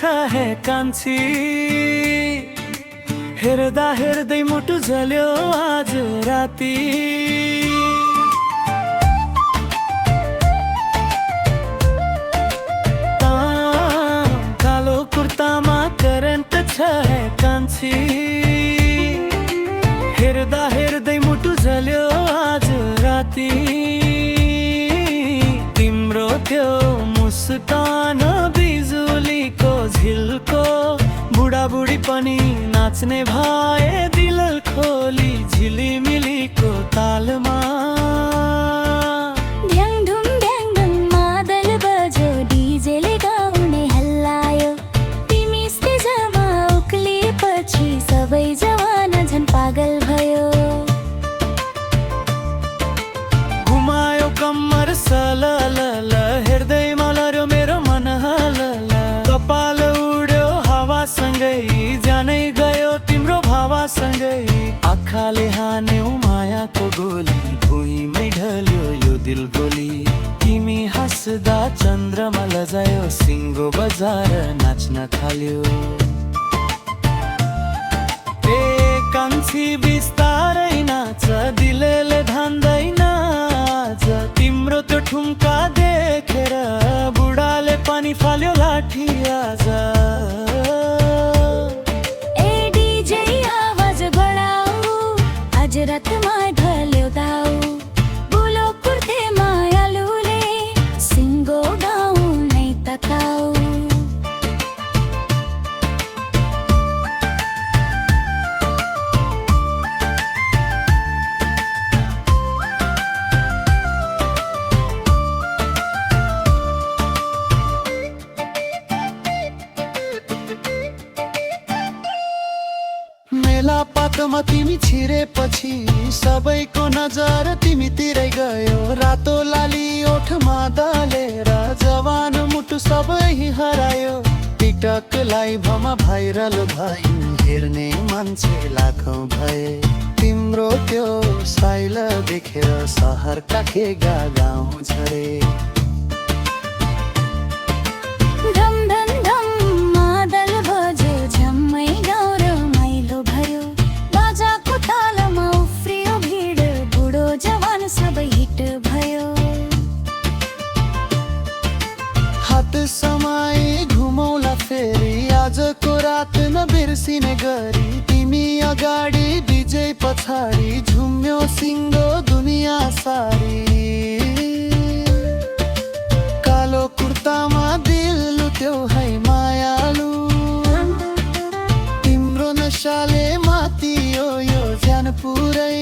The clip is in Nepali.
है कान्छी हेर्दा हेर्दै मुटु जल्यो आज राती कालो कुर्तामा करेन्ट है कान्छी हेर्दा हेर्दै मुटु जल्यो आज राती तिम्रो त्यो मुस्कान बिजुलीको झिल्को बुढाबुढी पनि नाच्ने भए दिल खोली झिलिमिलीको तालमा ढ्याङढुङ मादल बज्यो डिजेले गाउने हल्लायो तिमी स्टेजमा उक्लिएपछि सबै जवान झन् पागल भयो घुमायो कम्मर सलल हेर्दैमा लर्यो मेरो मन हलल कपाल उड्यो हावासँगै जानै गयो तिम्रो भावासँगै आँखाले हान्यौ मायाको गोली भुइँमै ढल्यो यो दिल गोली तिमी हाँस्दा चन्द्रमा लजायो सिङ्गो बजार नाच्न थाल्यो ए कान्छी बिस्तारै नाच दिलले धान्दैन आज तिम्रो त्यो ठुम्का देखेर बुढाले पनि फाल्यो लाठी आज ए डीजे आवाज बढाऊ आज रातमा ढल्यो दाऊ बुलो कुर्थे मायालुले सिङ्गो गाउँ नै तताऊ मेला पातमा तिमी छिरेपछि सबैको नजर तिमीतिरै गयो रातो लाली ओठमा दलेर जवान मुटु सबै हरायो टिकटक लाइभमा भाइरल भई हेर्ने मान्छे लाखौँ भए तिम्रो त्यो स्टाइल देखेर सहर काखेगा गाउँ झरे धम धम धम मादल बज्यो झम्मै गाउँ रमाइलो भयो बाजाको तालमा उफ्रियो भिड बुढो जवान सबै हिट भयो हात समाई घुमौला फेरि आजको रात नबिर्सिने गरी तिमी अगाडि विजय पछाडि झुम्यो सिङ्गो दुनिया सारी कालो कुर्तामा दिल लुट्यो है मायालु तिम्रो नशाले मातियो यो ज्यान पुरै